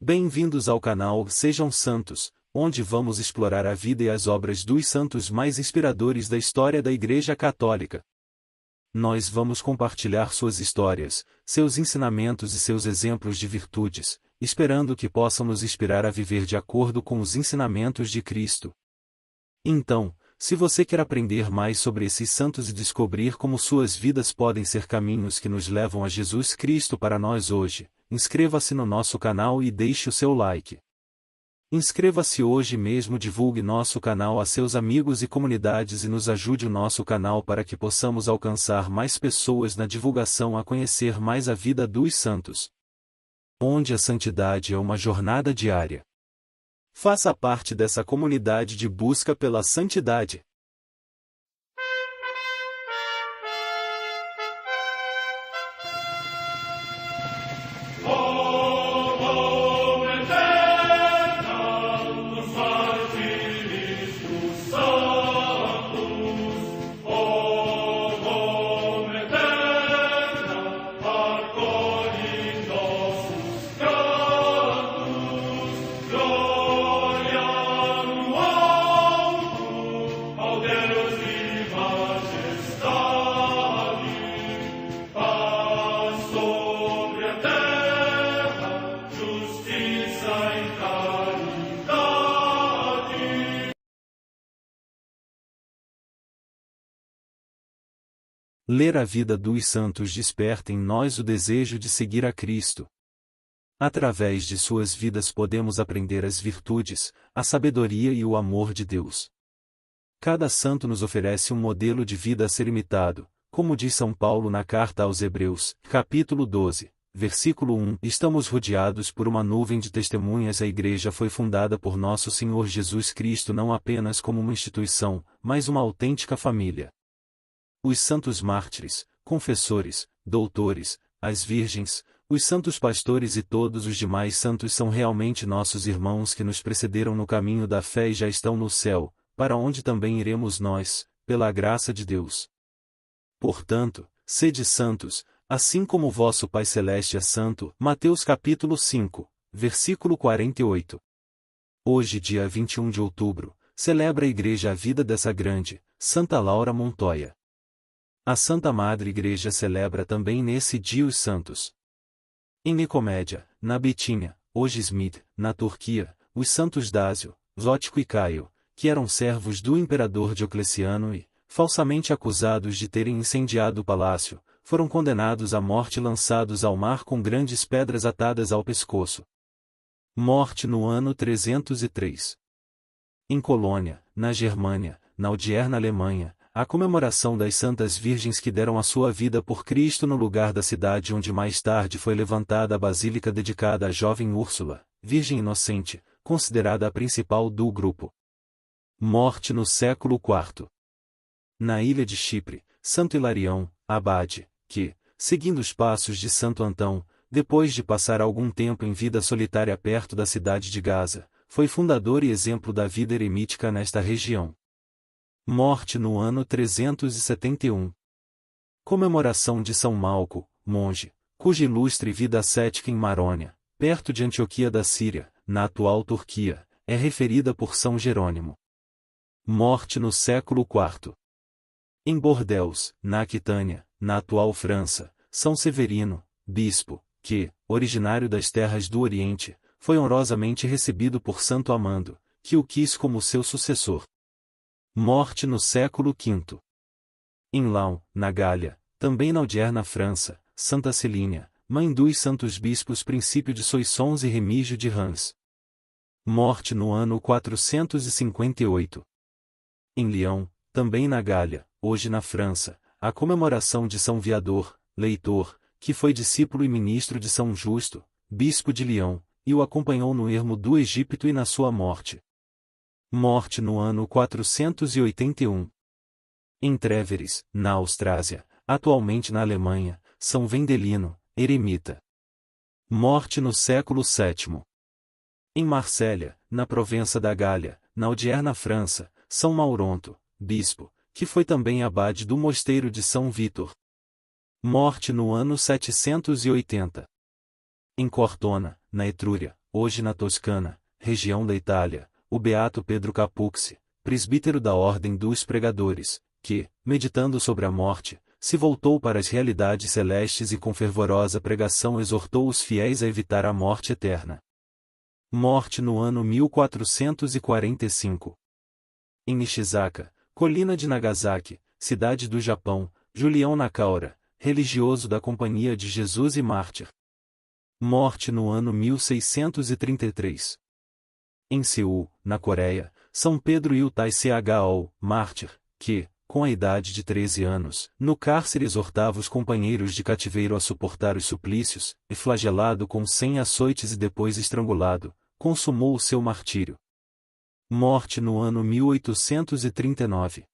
Bem-vindos ao canal Sejam Santos, onde vamos explorar a vida e as obras dos santos mais inspiradores da história da Igreja Católica. Nós vamos compartilhar suas histórias, seus ensinamentos e seus exemplos de virtudes, esperando que possam nos inspirar a viver de acordo com os ensinamentos de Cristo. Então, se você quer aprender mais sobre esses santos e descobrir como suas vidas podem ser caminhos que nos levam a Jesus Cristo para nós hoje, inscreva-se no nosso canal e deixe o seu like. Inscreva-se hoje mesmo, divulgue nosso canal a seus amigos e comunidades e nos ajude o nosso canal para que possamos alcançar mais pessoas na divulgação a conhecer mais a vida dos santos. Onde a santidade é uma jornada diária. Faça parte dessa comunidade de busca pela santidade. Ler a vida dos santos desperta em nós o desejo de seguir a Cristo. Através de suas vidas podemos aprender as virtudes, a sabedoria e o amor de Deus. Cada santo nos oferece um modelo de vida a ser imitado, como diz São Paulo na carta aos Hebreus, capítulo 12, versículo 1. Estamos rodeados por uma nuvem de testemunhas. A Igreja foi fundada por nosso Senhor Jesus Cristo não apenas como uma instituição, mas uma autêntica família. Os santos mártires, confessores, doutores, as virgens, os santos pastores e todos os demais santos são realmente nossos irmãos que nos precederam no caminho da fé e já estão no céu, para onde também iremos nós, pela graça de Deus. Portanto, sede santos, assim como o vosso Pai Celeste é santo. Mateus capítulo 5, versículo 48. Hoje, dia 21 de outubro, celebra a Igreja a vida dessa grande, Santa Laura Montoya. A Santa Madre Igreja celebra também nesse dia os santos. Em Nicomédia, na Betínia, hoje Smith, na Turquia, os santos Dásio, Zótico e Caio, que eram servos do imperador Diocleciano e, falsamente acusados de terem incendiado o palácio, foram condenados à morte e lançados ao mar com grandes pedras atadas ao pescoço. Morte no ano 303. Em Colônia, na Germânia, na odierna Alemanha, a comemoração das Santas Virgens que deram a sua vida por Cristo no lugar da cidade onde mais tarde foi levantada a basílica dedicada à jovem Úrsula, Virgem Inocente, considerada a principal do grupo. Morte no século IV. Na ilha de Chipre, Santo Hilarião, abade, que, seguindo os passos de Santo Antão, depois de passar algum tempo em vida solitária perto da cidade de Gaza, foi fundador e exemplo da vida eremítica nesta região. Morte no ano 371. Comemoração de São Malco, monge, cuja ilustre vida ascética em Marônia, perto de Antioquia da Síria, na atual Turquia, é referida por São Jerônimo. Morte no século IV. Em Bordeaux, na Aquitânia, na atual França, São Severino, bispo, que, originário das terras do Oriente, foi honrosamente recebido por Santo Amando, que o quis como seu sucessor. Morte no século V. Em Laon, na Gália, também na odierna França, Santa Celínia, mãe dos santos bispos Princípio de Soissons e Remígio de Reims. Morte no ano 458. Em Lyon, também na Gália, hoje na França, a comemoração de São Viador, leitor, que foi discípulo e ministro de São Justo, bispo de Lyon, e o acompanhou no ermo do Egito e na sua morte. Morte no ano 481. Em Tréveres, na Austrásia, atualmente na Alemanha, São Vendelino, eremita. Morte no século VII. Em Marsella, na Provença da Gália, na odierna França, São Mauronto, bispo, que foi também abade do mosteiro de São Vítor. Morte no ano 780. Em Cortona, na Etrúria, hoje na Toscana, região da Itália, o beato Pedro Capucci, presbítero da Ordem dos Pregadores, que, meditando sobre a morte, se voltou para as realidades celestes e com fervorosa pregação exortou os fiéis a evitar a morte eterna. Morte no ano 1445. Em Nishizaka, colina de Nagasaki, cidade do Japão, Julião Nakaura, religioso da Companhia de Jesus e mártir. Morte no ano 1633. Em Seul, na Coreia, São Pedro Iltai Chol, mártir, que, com a idade de 13 anos, no cárcere exortava os companheiros de cativeiro a suportar os suplícios, e flagelado com 100 açoites e depois estrangulado, consumou o seu martírio. Morte no ano 1839.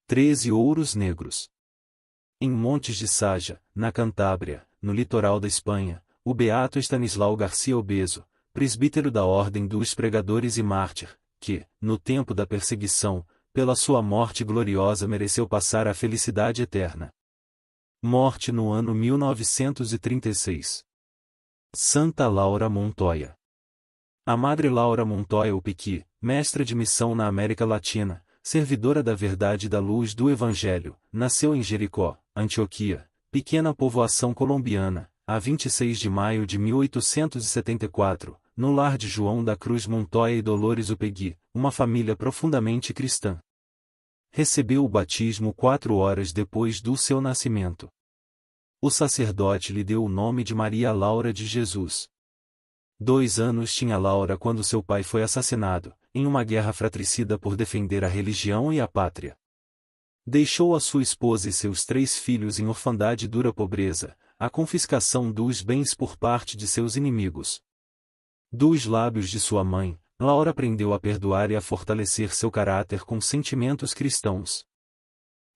13 ouros negros. Em Montes de Saja, na Cantábria, no litoral da Espanha, o beato Estanislau Garcia Obeso, presbítero da Ordem dos Pregadores e mártir, que, no tempo da perseguição, pela sua morte gloriosa mereceu passar à felicidade eterna. Morte no ano 1936. Santa Laura Montoya. A Madre Laura Montoya Upiqui, mestra de missão na América Latina, servidora da verdade e da luz do Evangelho, nasceu em Jericó, Antioquia, pequena povoação colombiana, a 26 de maio de 1874, no lar de João da Cruz Montoya e Dolores Upegui, uma família profundamente cristã. Recebeu o batismo 4 horas depois do seu nascimento. O sacerdote lhe deu o nome de Maria Laura de Jesus. 2 anos tinha Laura quando seu pai foi assassinado, em uma guerra fratricida por defender a religião e a pátria. Deixou a sua esposa e seus 3 filhos em orfandade e dura pobreza, a confiscação dos bens por parte de seus inimigos. Dos lábios de sua mãe, Laura aprendeu a perdoar e a fortalecer seu caráter com sentimentos cristãos.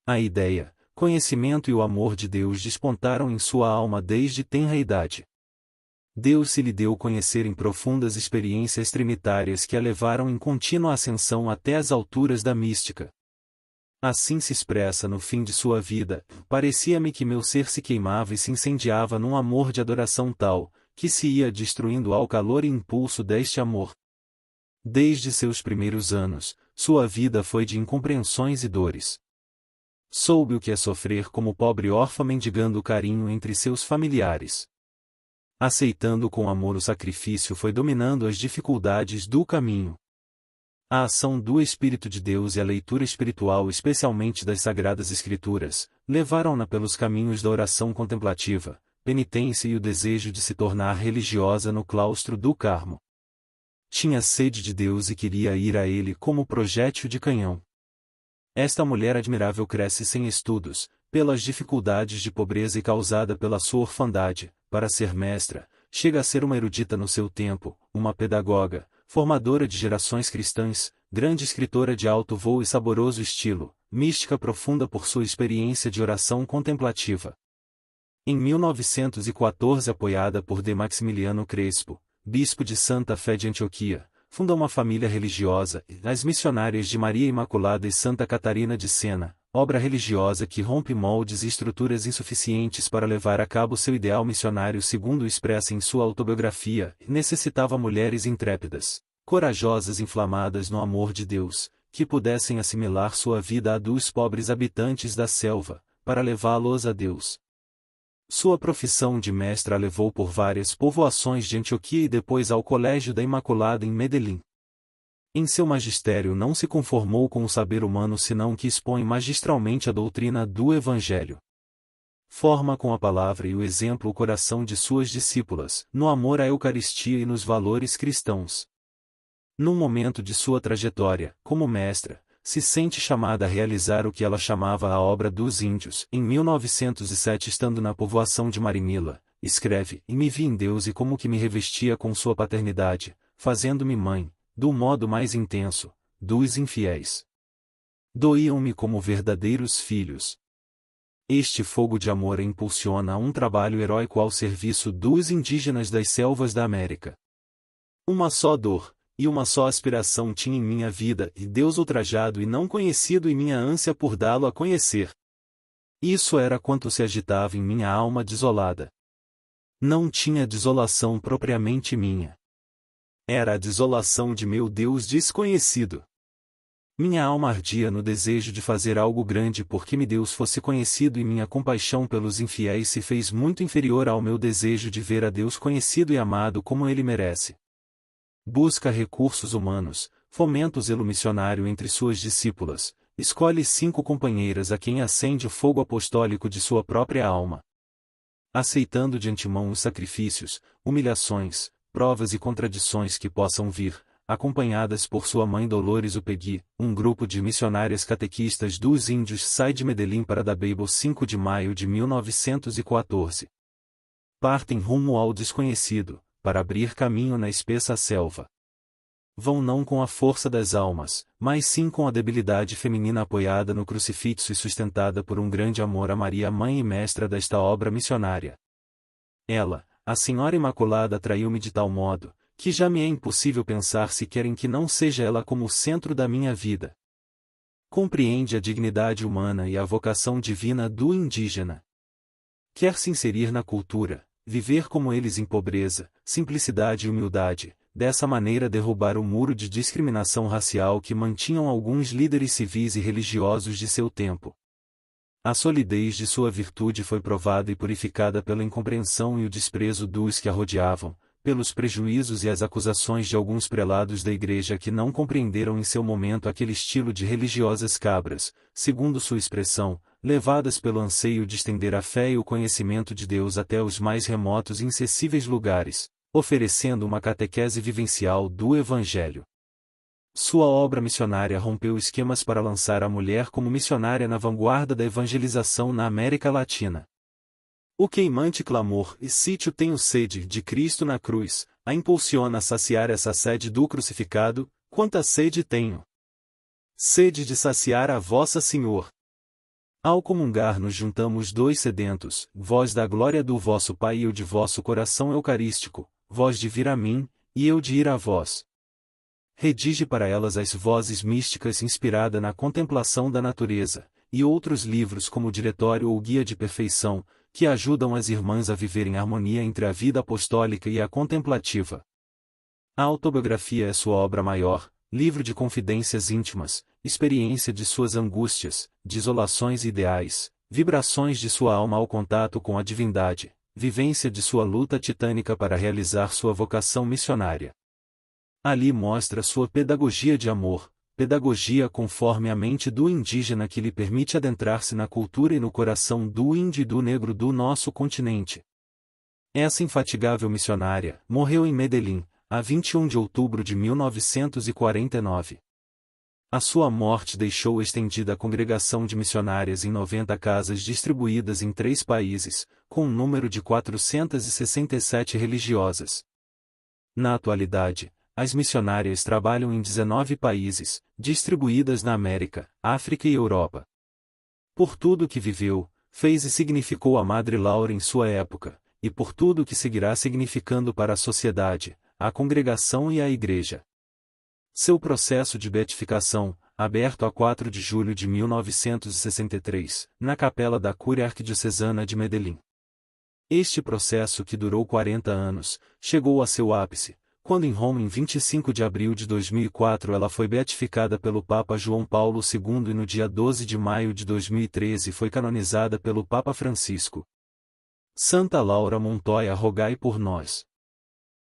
A ideia, conhecimento e o amor de Deus despontaram em sua alma desde tenra idade. Deus se lhe deu conhecer em profundas experiências trinitárias que a levaram em contínua ascensão até as alturas da mística. Assim se expressa no fim de sua vida: parecia-me que meu ser se queimava e se incendiava num amor de adoração tal, que se ia destruindo ao calor e impulso deste amor. Desde seus primeiros anos, sua vida foi de incompreensões e dores. Soube o que é sofrer como pobre órfã mendigando carinho entre seus familiares. Aceitando com amor o sacrifício, foi dominando as dificuldades do caminho. A ação do Espírito de Deus e a leitura espiritual, especialmente das Sagradas Escrituras, levaram-na pelos caminhos da oração contemplativa, penitência e o desejo de se tornar religiosa no claustro do Carmo. Tinha sede de Deus e queria ir a ele como projétil de canhão. Esta mulher admirável cresce sem estudos, pelas dificuldades de pobreza e causada pela sua orfandade, para ser mestra, chega a ser uma erudita no seu tempo, uma pedagoga, formadora de gerações cristãs, grande escritora de alto voo e saboroso estilo, mística profunda por sua experiência de oração contemplativa. Em 1914, apoiada por D. Maximiliano Crespo, bispo de Santa Fé de Antioquia, funda uma família religiosa, as Missionárias de Maria Imaculada e Santa Catarina de Sena, obra religiosa que rompe moldes e estruturas insuficientes para levar a cabo seu ideal missionário segundo expressa em sua autobiografia, necessitava mulheres intrépidas, corajosas, inflamadas no amor de Deus, que pudessem assimilar sua vida à dos pobres habitantes da selva, para levá-los a Deus. Sua profissão de mestra a levou por várias povoações de Antioquia e depois ao Colégio da Imaculada em Medellín. Em seu magistério não se conformou com o saber humano senão que expõe magistralmente a doutrina do Evangelho. Forma com a palavra e o exemplo o coração de suas discípulas, no amor à Eucaristia e nos valores cristãos. Num momento de sua trajetória, como mestra, se sente chamada a realizar o que ela chamava a obra dos índios. Em 1907, estando na povoação de Marinila, escreve: "E me vi em Deus e como que me revestia com sua paternidade, fazendo-me mãe, do modo mais intenso, dos infiéis. Doíam-me como verdadeiros filhos." Este fogo de amor impulsiona um trabalho heróico ao serviço dos indígenas das selvas da América. Uma só dor, e uma só aspiração tinha em minha vida, e Deus ultrajado e não conhecido e minha ânsia por dá-lo a conhecer. Isso era quanto se agitava em minha alma desolada. Não tinha desolação propriamente minha. Era a desolação de meu Deus desconhecido. Minha alma ardia no desejo de fazer algo grande porque meu Deus fosse conhecido e minha compaixão pelos infiéis se fez muito inferior ao meu desejo de ver a Deus conhecido e amado como Ele merece. Busca recursos humanos, fomenta o zelo missionário entre suas discípulas, escolhe 5 companheiras a quem acende o fogo apostólico de sua própria alma. Aceitando de antemão os sacrifícios, humilhações, provas e contradições que possam vir, acompanhadas por sua mãe Dolores Upegui, um grupo de missionárias catequistas dos índios sai de Medellín para Dabeibo 5 de maio de 1914. Partem rumo ao desconhecido, para abrir caminho na espessa selva. Vão não com a força das almas, mas sim com a debilidade feminina apoiada no crucifixo e sustentada por um grande amor a Maria, mãe e mestra desta obra missionária. Ela, a Senhora Imaculada, atraiu-me de tal modo, que já me é impossível pensar sequer em que não seja ela como o centro da minha vida. Compreende a dignidade humana e a vocação divina do indígena. Quer se inserir na cultura, viver como eles em pobreza, simplicidade e humildade, dessa maneira derrubar o muro de discriminação racial que mantinham alguns líderes civis e religiosos de seu tempo. A solidez de sua virtude foi provada e purificada pela incompreensão e o desprezo dos que a rodeavam, pelos prejuízos e as acusações de alguns prelados da Igreja que não compreenderam em seu momento aquele estilo de religiosas cabras, segundo sua expressão, levadas pelo anseio de estender a fé e o conhecimento de Deus até os mais remotos e inacessíveis lugares, oferecendo uma catequese vivencial do Evangelho. Sua obra missionária rompeu esquemas para lançar a mulher como missionária na vanguarda da evangelização na América Latina. O queimante clamor "E sítio tenho sede" de Cristo na cruz, a impulsiona a saciar essa sede do crucificado. Quanta sede tenho! Sede de saciar a vossa Senhor. Ao comungar nos juntamos 2 sedentos, vós da glória do vosso Pai e eu de vosso coração eucarístico, vós de vir a mim, e eu de ir a vós. Redige para elas as vozes místicas inspirada na contemplação da natureza, e outros livros como Diretório ou Guia de Perfeição, que ajudam as irmãs a viver em harmonia entre a vida apostólica e a contemplativa. A autobiografia é sua obra maior, livro de confidências íntimas, experiência de suas angústias, desolações e ideais, vibrações de sua alma ao contato com a divindade, vivência de sua luta titânica para realizar sua vocação missionária. Ali mostra sua pedagogia de amor, pedagogia conforme a mente do indígena que lhe permite adentrar-se na cultura e no coração do índio e do negro do nosso continente. Essa infatigável missionária morreu em Medellín, a 21 de outubro de 1949. A sua morte deixou estendida a congregação de missionárias em 90 casas distribuídas em 3 países, com um número de 467 religiosas. Na atualidade, as missionárias trabalham em 19 países, distribuídas na América, África e Europa. Por tudo que viveu, fez e significou a Madre Laura em sua época, e por tudo que seguirá significando para a sociedade, a congregação e a Igreja. Seu processo de beatificação, aberto a 4 de julho de 1963, na capela da Cúria Arquidiocesana de Medellín. Este processo, que durou 40 anos, chegou a seu ápice, quando em Roma em 25 de abril de 2004 ela foi beatificada pelo Papa João Paulo II e no dia 12 de maio de 2013 foi canonizada pelo Papa Francisco. Santa Laura Montoya, rogai por nós.